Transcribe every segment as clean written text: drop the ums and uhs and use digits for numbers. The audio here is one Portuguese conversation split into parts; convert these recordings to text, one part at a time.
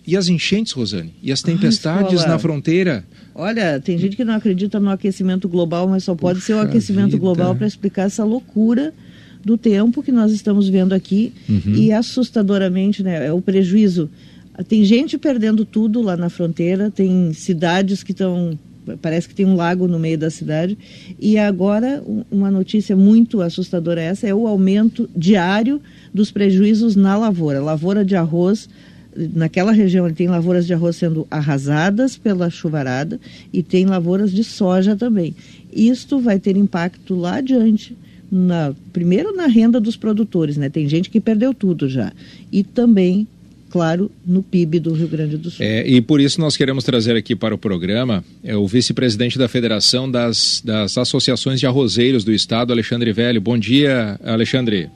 E as enchentes, Rosane? E as tempestades na fronteira? Olha, tem gente que não acredita no aquecimento global, mas só pode ser o aquecimento global para explicar essa loucura do tempo que nós estamos vendo aqui. E assustadoramente, né, é o prejuízo. Tem gente perdendo tudo lá na fronteira, tem cidades que estão... Parece que tem um lago no meio da cidade. E agora, uma notícia muito assustadora é o aumento diário dos prejuízos na lavoura. Lavoura de arroz, naquela região tem lavouras de arroz sendo arrasadas pela chuvarada e tem lavouras de soja também. Isto vai ter impacto lá adiante, primeiro na renda dos produtores, né? Tem gente que perdeu tudo já. E também, claro, no PIB do Rio Grande do Sul. E por isso nós queremos trazer aqui para o programa o vice-presidente da Federação das Associações de Arrozeiros do Estado, Alexandre Velho. Bom dia, Alexandre.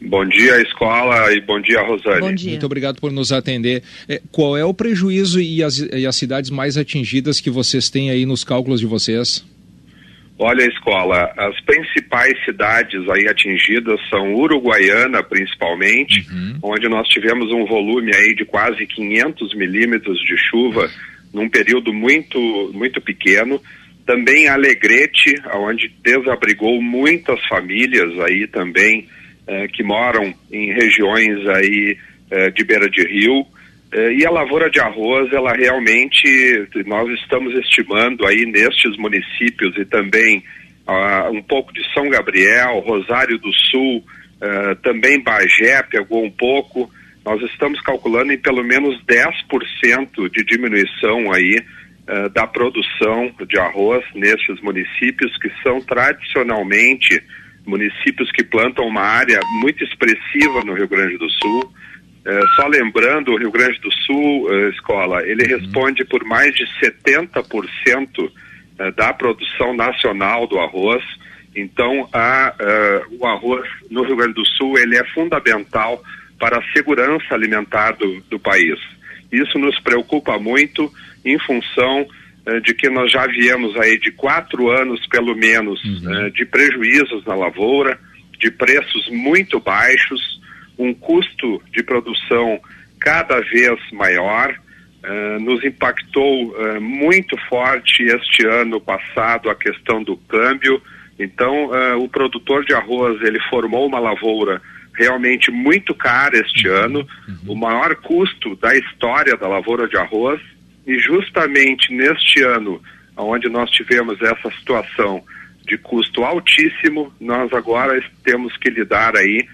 Bom dia, Escola, e bom dia, Rosane. Bom dia. Muito obrigado por nos atender. Qual é o prejuízo e as cidades mais atingidas que vocês têm aí nos cálculos de vocês? Olha, Escola, as principais cidades aí atingidas são Uruguaiana, principalmente, onde nós tivemos um volume aí de quase 500 milímetros de chuva num período muito, muito pequeno. Também Alegrete, onde desabrigou muitas famílias aí também, que moram em regiões aí de beira de rio. E a lavoura de arroz, ela realmente, nós estamos estimando aí nestes municípios e também um pouco de São Gabriel, Rosário do Sul, também Bagé pegou um pouco. Nós estamos calculando em pelo menos 10% de diminuição aí da produção de arroz nesses municípios que são tradicionalmente municípios que plantam uma área muito expressiva no Rio Grande do Sul. Só lembrando, o Rio Grande do Sul, Escola, ele responde por mais de 70% da produção nacional do arroz. Então, o arroz no Rio Grande do Sul, ele é fundamental para a segurança alimentar do país. Isso nos preocupa muito em função de que nós já viemos aí de 4 anos, pelo menos, de prejuízos na lavoura, de preços muito baixos, um custo de produção cada vez maior. Nos impactou muito forte este ano passado a questão do câmbio. Então, o produtor de arroz, ele formou uma lavoura realmente muito cara este ano, o maior custo da história da lavoura de arroz, e justamente neste ano, onde nós tivemos essa situação de custo altíssimo, nós agora temos que lidar aí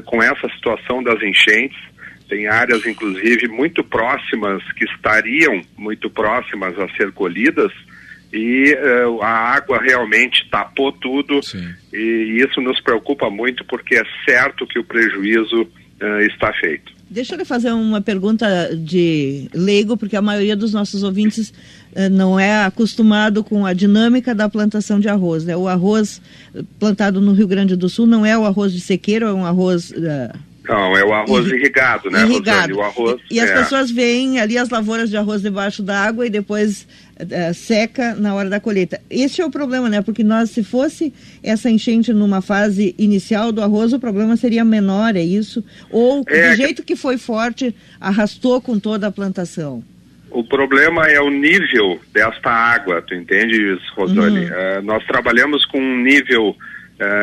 com essa situação das enchentes. Tem áreas, inclusive, muito próximas, que estariam muito próximas a ser colhidas, e a água realmente tapou tudo. Sim. E isso nos preocupa muito, porque é certo que o prejuízo está feito. Deixa eu lhe fazer uma pergunta de leigo, porque a maioria dos nossos ouvintes não é acostumado com a dinâmica da plantação de arroz, né? O arroz plantado no Rio Grande do Sul não é o arroz de sequeiro, é um arroz... Não, é o arroz irrigado, né, Rosane? O arroz, e as pessoas veem ali as lavouras de arroz debaixo da água e depois seca na hora da colheita. Esse é o problema, né? Porque se fosse essa enchente numa fase inicial do arroz, o problema seria menor, é isso? Ou do jeito que foi forte, arrastou com toda a plantação? O problema é o nível desta água, tu entende, Rosane? Nós trabalhamos com um nível...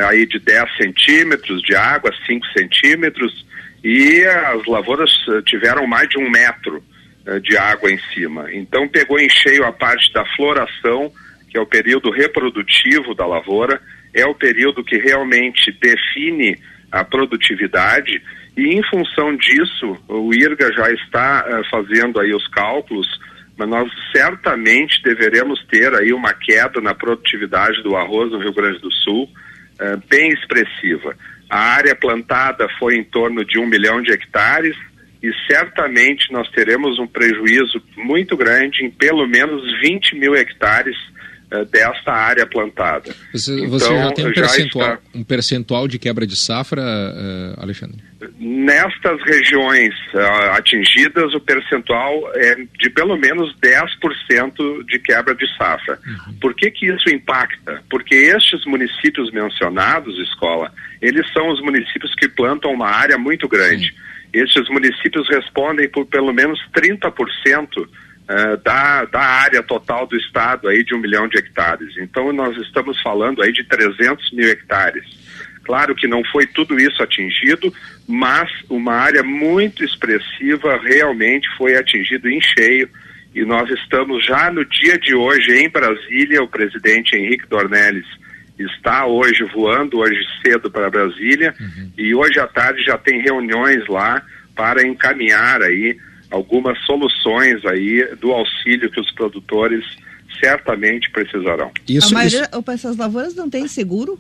aí de 10 centímetros de água, 5 centímetros, e as lavouras tiveram mais de 1 metro de água em cima. Então pegou em cheio a parte da floração, que é o período reprodutivo da lavoura, é o período que realmente define a produtividade, e em função disso, o IRGA já está fazendo aí os cálculos, mas nós certamente deveremos ter aí uma queda na produtividade do arroz no Rio Grande do Sul, bem expressiva. A área plantada foi em torno de 1 milhão de hectares, e certamente nós teremos um prejuízo muito grande em pelo menos 20 mil hectares desta área plantada. Você já tem um percentual de quebra de safra, Alexandre? Nestas regiões atingidas, o percentual é de pelo menos 10% de quebra de safra. Por que isso impacta? Porque estes municípios mencionados, Escola, eles são os municípios que plantam uma área muito grande. esses municípios respondem por pelo menos 30% da área total do estado aí de 1 milhão de hectares. Então nós estamos falando aí de 300 mil hectares. Claro que não foi tudo isso atingido, mas uma área muito expressiva realmente foi atingida em cheio, e nós estamos já no dia de hoje em Brasília. O presidente Henrique Dornelles está hoje voando, hoje cedo para Brasília, e hoje à tarde já tem reuniões lá para encaminhar aí algumas soluções aí do auxílio que os produtores certamente precisarão. A maioria, essas lavouras não têm seguro?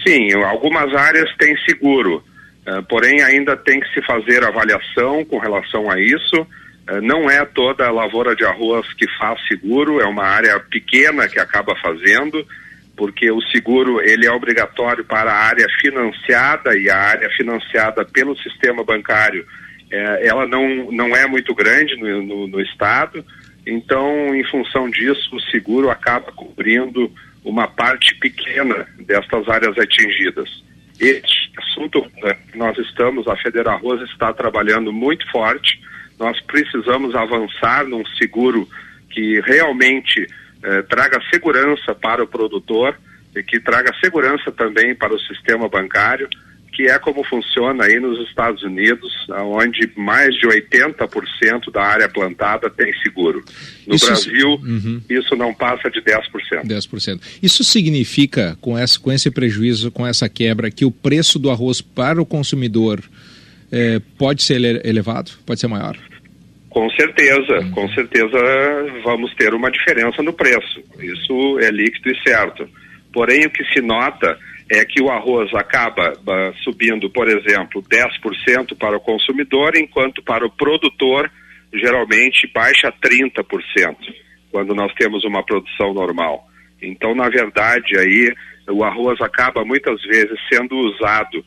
Sim, algumas áreas têm seguro, porém ainda tem que se fazer avaliação com relação a isso. Não é toda a lavoura de arroz que faz seguro, é uma área pequena que acaba fazendo, porque o seguro ele é obrigatório para a área financiada, e a área financiada pelo sistema bancário ela não é muito grande no estado. Então, em função disso, o seguro acaba cobrindo uma parte pequena destas áreas atingidas. Este assunto nós estamos, a Federarroz está trabalhando muito forte. Nós precisamos avançar num seguro que realmente traga segurança para o produtor e que traga segurança também para o sistema bancário, que é como funciona aí nos Estados Unidos, onde mais de 80% da área plantada tem seguro. No Brasil, isso não passa de 10%. 10%. Isso significa, com esse prejuízo, com essa quebra, que o preço do arroz para o consumidor pode ser elevado? Pode ser maior? Com certeza vamos ter uma diferença no preço. Isso é líquido e certo. Porém, o que se nota é que o arroz acaba subindo, por exemplo, 10% para o consumidor, enquanto para o produtor geralmente baixa 30%, quando nós temos uma produção normal. Então, na verdade, aí o arroz acaba muitas vezes sendo usado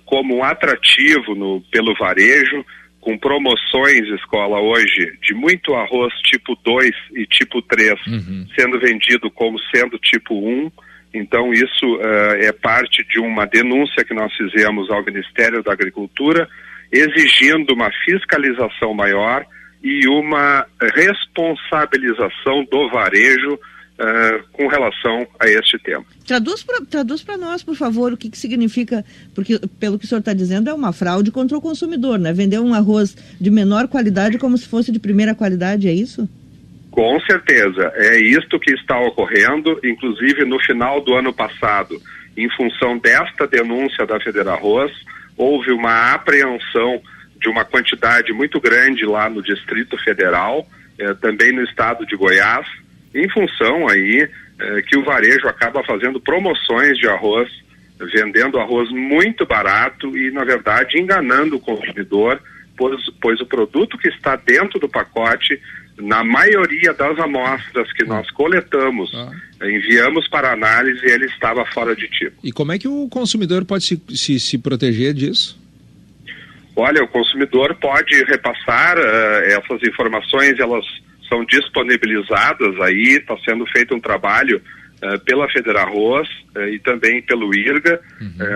como um atrativo pelo varejo, com promoções, Escola, hoje, de muito arroz tipo 2 e tipo 3, sendo vendido como sendo tipo 1. Então, isso é parte de uma denúncia que nós fizemos ao Ministério da Agricultura, exigindo uma fiscalização maior e uma responsabilização do varejo com relação a este tema. Traduz para nós, por favor, o que significa, porque pelo que o senhor está dizendo é uma fraude contra o consumidor, né? Vender um arroz de menor qualidade como se fosse de primeira qualidade, é isso? Com certeza, é isto que está ocorrendo. Inclusive no final do ano passado, em função desta denúncia da Federarroz, houve uma apreensão de uma quantidade muito grande lá no Distrito Federal, também no estado de Goiás, em função aí que o varejo acaba fazendo promoções de arroz, vendendo arroz muito barato e, na verdade, enganando o consumidor, pois o produto que está dentro do pacote, na maioria das amostras que nós coletamos, enviamos para análise, ele estava fora de tipo. E como é que o consumidor pode se proteger disso? Olha, o consumidor pode repassar essas informações, elas são disponibilizadas aí, está sendo feito um trabalho pela Federarroz e também pelo IRGA.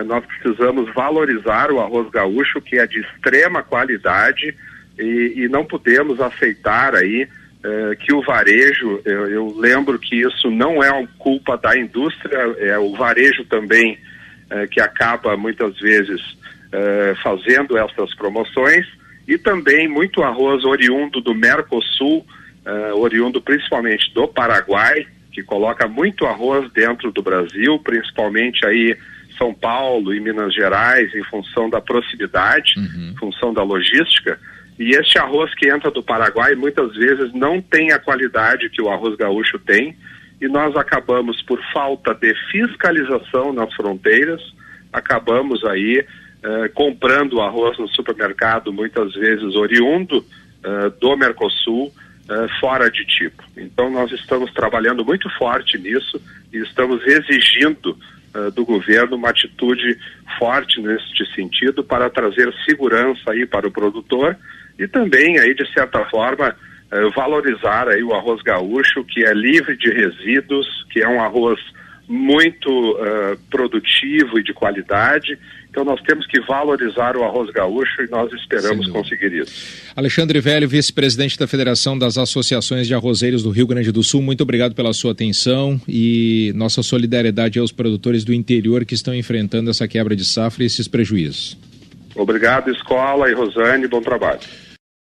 Nós precisamos valorizar o arroz gaúcho, que é de extrema qualidade, e não podemos aceitar aí que o varejo, eu lembro que isso não é culpa da indústria, é o varejo também que acaba muitas vezes fazendo essas promoções, e também muito arroz oriundo do Mercosul, oriundo principalmente do Paraguai, que coloca muito arroz dentro do Brasil, principalmente aí São Paulo e Minas Gerais, em função da proximidade, em função da logística. E este arroz que entra do Paraguai muitas vezes não tem a qualidade que o arroz gaúcho tem, e nós acabamos, por falta de fiscalização nas fronteiras, acabamos aí comprando arroz no supermercado, muitas vezes oriundo do Mercosul, fora de tipo. Então nós estamos trabalhando muito forte nisso e estamos exigindo do governo uma atitude forte neste sentido para trazer segurança aí para o produtor e também aí, de certa forma, valorizar aí o arroz gaúcho, que é livre de resíduos, que é um arroz muito produtivo e de qualidade, Então nós temos que valorizar o arroz gaúcho e nós esperamos conseguir isso. Alexandre Velho, vice-presidente da Federação das Associações de Arrozeiros do Rio Grande do Sul, muito obrigado pela sua atenção e nossa solidariedade aos produtores do interior que estão enfrentando essa quebra de safra e esses prejuízos. Obrigado, Escola e Rosane, bom trabalho.